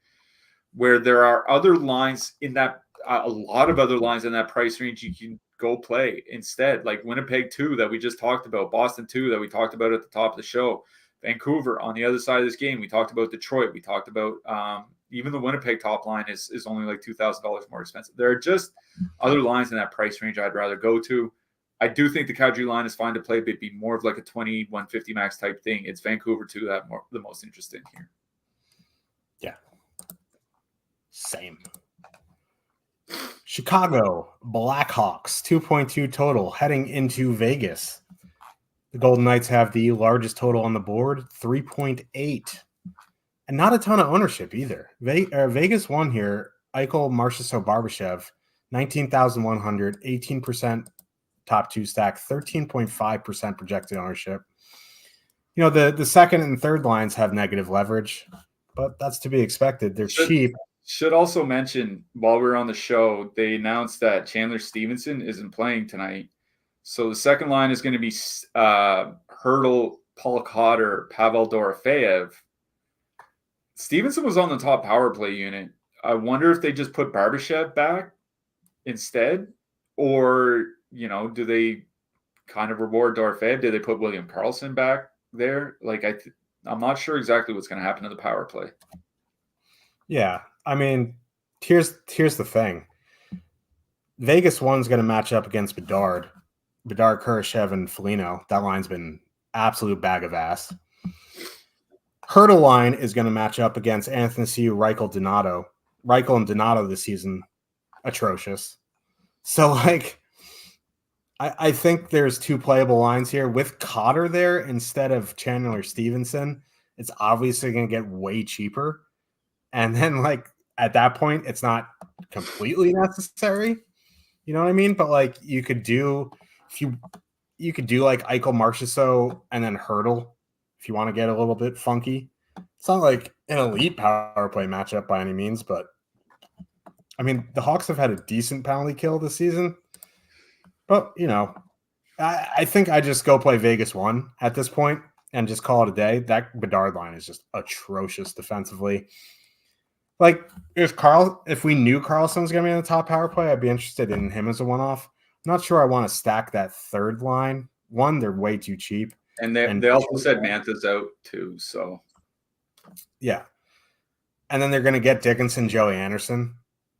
[SPEAKER 2] where there are other lines in that, a lot of other lines in that price range you can go play instead, like Winnipeg 2 that we just talked about, Boston 2 that we talked about at the top of the show, Vancouver on the other side of this game. We talked about Detroit. We talked about even the Winnipeg top line is only like $2,000 more expensive. There are just other lines in that price range I'd rather go to. I do think the Kadri line is fine to play, but it'd be more of like a 20-150 max type thing. It's Vancouver 2 that the most interesting here.
[SPEAKER 1] Yeah. Same. Chicago Blackhawks, 2.2 total heading into Vegas. The Golden Knights have the largest total on the board, 3.8. And not a ton of ownership either. Vegas won here. Eichel, Marchessault, Barbashev, 19,100, 18% top two stack, 13.5% projected ownership. The second and third lines have negative leverage, but that's to be expected. They're cheap.
[SPEAKER 2] Should also mention, while we're on the show, they announced that Chandler Stevenson isn't playing tonight. So the second line is going to be Hertl, Paul Cotter, Pavel Dorofeyev. Stevenson was on the top power play unit. I wonder if they just put Barbashev back instead, or do they kind of reward Dorofeyev? Do they put William Karlsson back there? Like I'm not sure exactly what's going to happen to the power play.
[SPEAKER 1] Yeah, I mean, here's the thing. Vegas 1's going to match up against Bedard, Kurashev, and Foligno. That line's been absolute bag of ass. Hertl line is going to match up against Anthony Reichel, Donato. Reichel and Donato this season, atrocious. So, I think there's two playable lines here. With Cotter there instead of Chandler Stevenson, it's obviously going to get way cheaper. And then, at that point, it's not completely necessary. You know what I mean? But, you could do Eichel, Marchessault, and then Hertl if you want to get a little bit funky. It's not like an elite power play matchup by any means, but I mean, the Hawks have had a decent penalty kill this season. But, I think I just go play Vegas 1 at this point and just call it a day. That Bedard line is just atrocious defensively. If we knew Karlsson's going to be in the top power play, I'd be interested in him as a one-off. I'm not sure I want to stack that third line. One, they're way too cheap.
[SPEAKER 2] And they also said Mantha's out too, so.
[SPEAKER 1] Yeah. And then they're going to get Dickinson, Joey Anderson,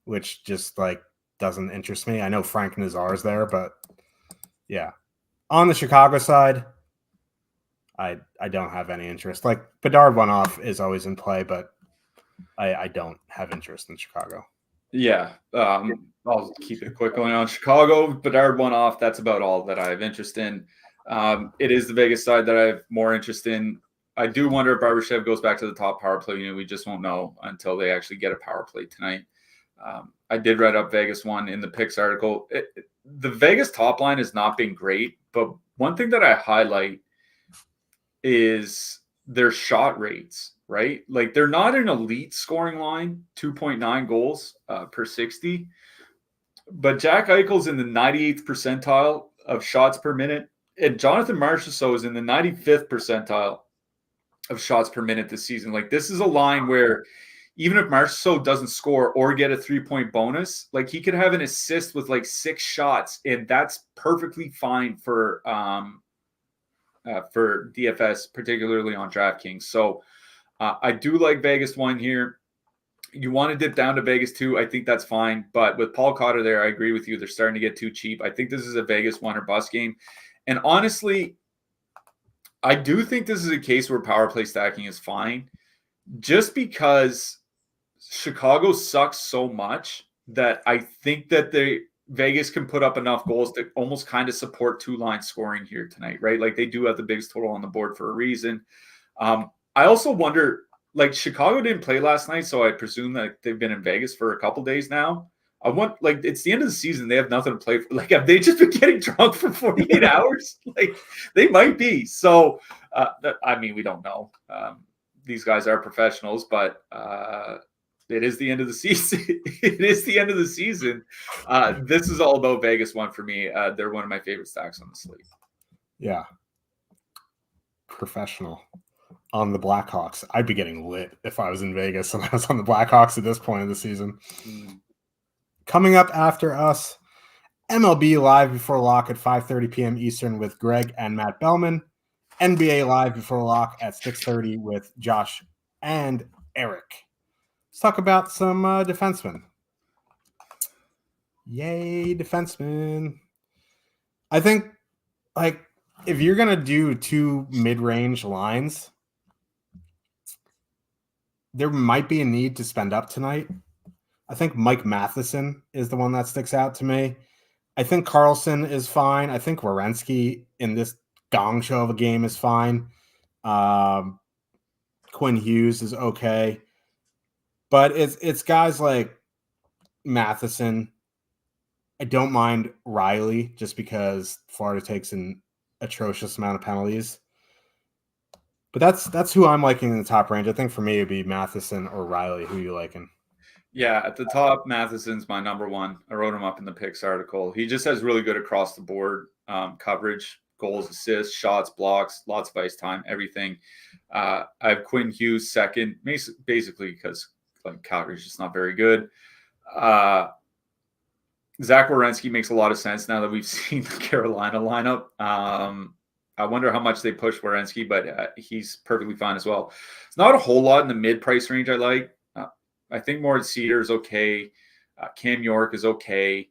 [SPEAKER 1] which just, doesn't interest me. I know Frank Nazar's there, but yeah. On the Chicago side, I don't have any interest. Bedard one-off is always in play, but I don't have interest in Chicago.
[SPEAKER 2] Yeah. I'll keep it quick going on Chicago. Bedard one-off, that's about all that I have interest in. It is the Vegas side that I have more interest in. I do wonder if Barbashev goes back to the top power play unit. We just won't know until they actually get a power play tonight. I did write up Vegas 1 in the picks article. The Vegas top line has not been great, but one thing that I highlight is their shot rates, right? They're not an elite scoring line, 2.9 goals per 60, but Jack Eichel's in the 98th percentile of shots per minute, and Jonathan Marchessault is in the 95th percentile of shots per minute this season. Like, this is a line where even if Marchessault doesn't score or get a 3-point bonus, like, he could have an assist with like 6 shots, and that's perfectly fine for DFS, particularly on DraftKings. So I do like Vegas 1 here. You want to dip down to Vegas 2, I think that's fine. But with Paul Cotter there, I agree with you. They're starting to get too cheap. I think this is a Vegas 1 or bust game. And honestly, I do think this is a case where power play stacking is fine, just because Chicago sucks so much that I think that Vegas can put up enough goals to almost kind of support 2-line scoring here tonight, right? Like, they do have the biggest total on the board for a reason. I also wonder, like, Chicago didn't play last night, so I presume that they've been in Vegas for a couple days now. It's the end of the season. They have nothing to play for. Like, have they just been getting drunk for 48 hours? Like, they might be. So, I mean, we don't know. These guys are professionals, but it is the end of the season. It is the end of the season. This is all about Vegas 1 for me. They're one of my favorite stacks on the slate.
[SPEAKER 1] Yeah. Professional. On the Blackhawks. I'd be getting lit if I was in Vegas and I was on the Blackhawks at this point of the season. Coming up after us, MLB Live Before Lock at 5:30 p.m. Eastern with Greg and Matt Bellman. NBA Live Before Lock at 6:30 with Josh and Eric. Let's talk about some defensemen. Yay, defensemen. I think, like, if you're going to do 2 mid-range lines, there might be a need to spend up tonight. I think Mike Matheson is the one that sticks out to me. I think Carlson is fine. I think Werenski in this gong show of a game is fine. Quinn Hughes is okay. But it's guys like Matheson. I don't mind Riley just because Florida takes an atrocious amount of penalties. But that's who I'm liking in the top range. I think for me, it'd be Matheson or Riley. Who you liking?
[SPEAKER 2] Yeah, at the top, Matheson's my number 1. I wrote him up in the picks article. He just has really good across the board coverage, goals, assists, shots, blocks, lots of ice time, everything. I have Quinn Hughes second, basically because, like, Calgary's just not very good. Zach Werenski makes a lot of sense now that we've seen the Carolina lineup. I wonder how much they push Werenski, but he's perfectly fine as well. It's not a whole lot in the mid-price range I like. I think Moritz Cedar is okay. Cam York is okay.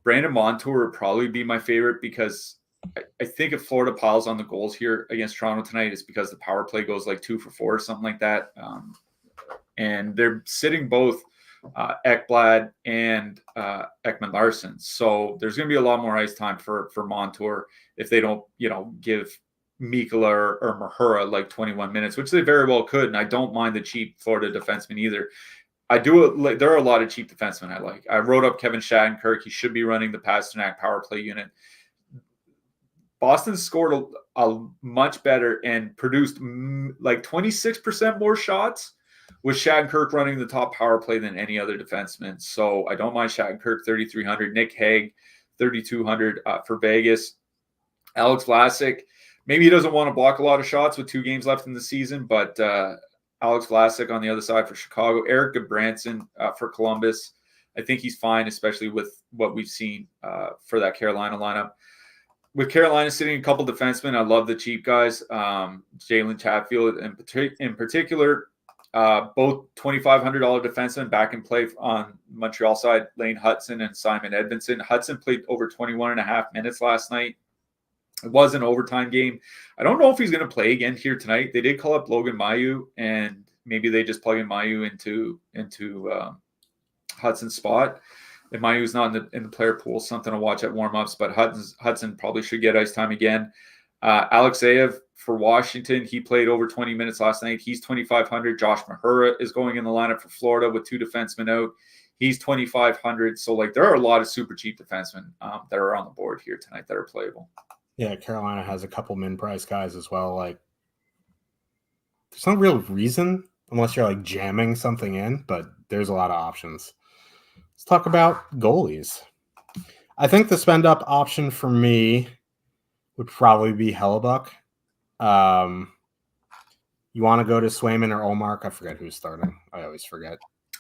[SPEAKER 2] Brandon Montour would probably be my favorite because I think if Florida piles on the goals here against Toronto tonight, it's because the power play goes like 2 for 4 or something like that. And they're sitting both Ekblad and Ekman Larson. So there's going to be a lot more ice time for Montour if they don't, give Mikula or Mahura like 21 minutes, which they very well could. And I don't mind the cheap Florida defenseman either. There are a lot of cheap defensemen I like. I wrote up Kevin Shattenkirk. He should be running the Pasternak power play unit. Boston scored a much better and produced like 26% more shots with Shattenkirk running the top power play than any other defenseman. So I don't mind Shattenkirk, 3,300. Nick Hague, 3,200 for Vegas. Alex Vlasic, maybe he doesn't want to block a lot of shots with 2 games left in the season, but Alex Vlasic on the other side for Chicago. Eric Goodbranson for Columbus. I think he's fine, especially with what we've seen for that Carolina lineup. With Carolina sitting a couple defensemen, I love the cheap guys. Jalen Chatfield in particular, both $2,500 defensemen back in play on Montreal side, Lane Hudson and Simon Edmondson. Hudson played over 21 and a half minutes last night. It was an overtime game. I don't know if he's going to play again here tonight. They did call up Logan Mailloux, and maybe they just plug in Mailloux into Hudson's spot. If Mailloux's not in the player pool, something to watch at warmups. But Hudson probably should get ice time again. Alexeyev for Washington, he played over 20 minutes last night. He's 2,500. Josh Mahura is going in the lineup for Florida with 2 defensemen out. He's 2,500. So, like, there are a lot of super cheap defensemen that are on the board here tonight that are playable.
[SPEAKER 1] Yeah, Carolina has a couple min-price guys as well. Like, there's no real reason unless you're like jamming something in, but there's a lot of options. Let's talk about goalies. I think the spend up option for me would probably be Hellebuck. You want to go to Swayman or Olmark? I forget who's starting. I always forget.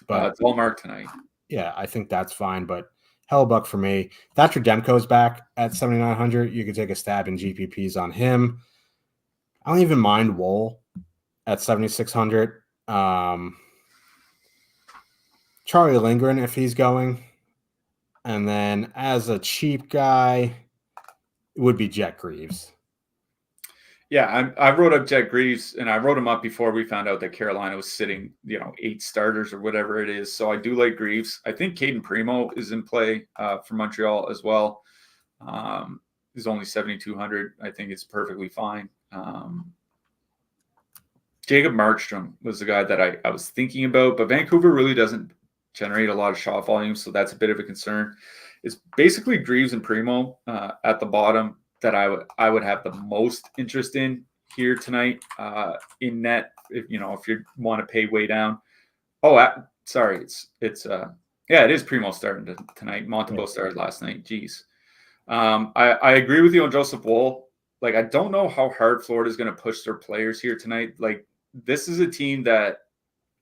[SPEAKER 1] But
[SPEAKER 2] it's Allmark tonight.
[SPEAKER 1] Yeah, I think that's fine. But Hellebuck for me. Thatcher Demko's back at 7,900. You could take a stab in GPPs on him. I don't even mind Wool at 7,600. Charlie Lindgren if he's going. And then as a cheap guy, it would be Jet Greaves.
[SPEAKER 2] Yeah, I wrote up Jet Greaves, and I wrote him up before we found out that Carolina was sitting, 8 starters or whatever it is. So I do like Greaves. I think Caden Primo is in play for Montreal as well. He's only 7,200. I think it's perfectly fine. Jacob Markstrom was the guy that I was thinking about, but Vancouver really doesn't generate a lot of shot volume, so that's a bit of a concern. It's basically Greaves and Primo at the bottom that I would have the most interest in here tonight in net. If you want to pay way down. Sorry, it is Primo starting tonight. Montembeault started last night. Jeez. I agree with you on Joseph Woll. Like, I don't know how hard Florida is going to push their players here tonight. Like, this is a team that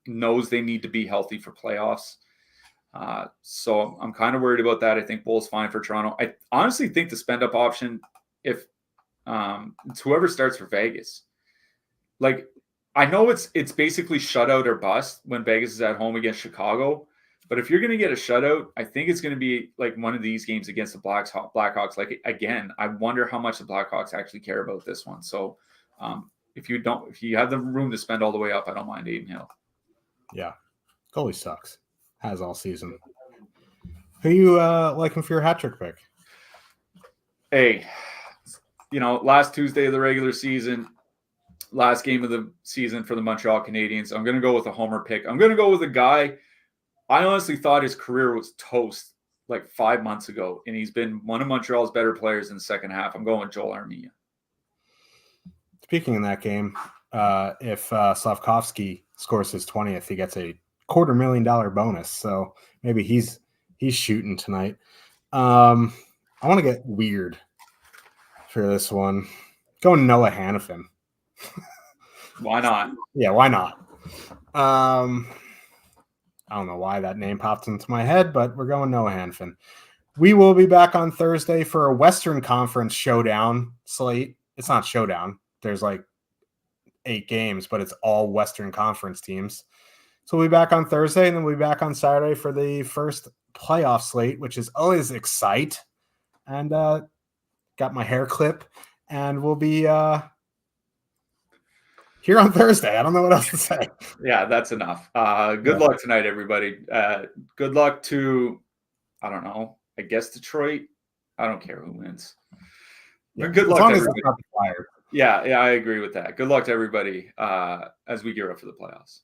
[SPEAKER 2] knows they need to be healthy for playoffs. So I'm kind of worried about that. I think Woll's fine for Toronto. I honestly think the spend up option, if it's whoever starts for Vegas. Like, I know it's basically shutout or bust when Vegas is at home against Chicago. But if you're going to get a shutout, I think it's going to be like one of these games against the Blackhawks. Like, again, I wonder how much the Blackhawks actually care about this one. So if you have the room to spend all the way up, I don't mind Aiden Hill.
[SPEAKER 1] Yeah. Goalie sucks. Has all season. Who you liking for your hat trick pick?
[SPEAKER 2] Hey, last Tuesday of the regular season, last game of the season for the Montreal Canadiens, I'm going to go with a homer pick. I'm going to go with a guy I honestly thought his career was toast like 5 months ago, and he's been one of Montreal's better players in the second half. I'm going with Joel Armia.
[SPEAKER 1] Speaking in that game, if Slavkovsky scores his 20th, he gets a $250,000 bonus. So maybe he's shooting tonight. I want to get weird for this one. Going Noah Hannafin.
[SPEAKER 2] Why not?
[SPEAKER 1] Yeah, why not? I don't know why that name popped into my head, but we're going Noah Hannafin. We will be back on Thursday for a Western Conference showdown slate. It's not showdown. There's like 8 games, but it's all Western Conference teams. So we'll be back on Thursday, and then we'll be back on Saturday for the first playoff slate, which is always exciting. And got my hair clip, and we'll be here on Thursday. I don't know what else to say.
[SPEAKER 2] Yeah, that's enough. Good luck tonight, everybody. Good luck to, I don't know, I guess Detroit. I don't care who wins.
[SPEAKER 1] Yeah,
[SPEAKER 2] good luck to everybody.
[SPEAKER 1] Not fired.
[SPEAKER 2] Yeah, I agree with that. Good luck to everybody as we gear up for the playoffs.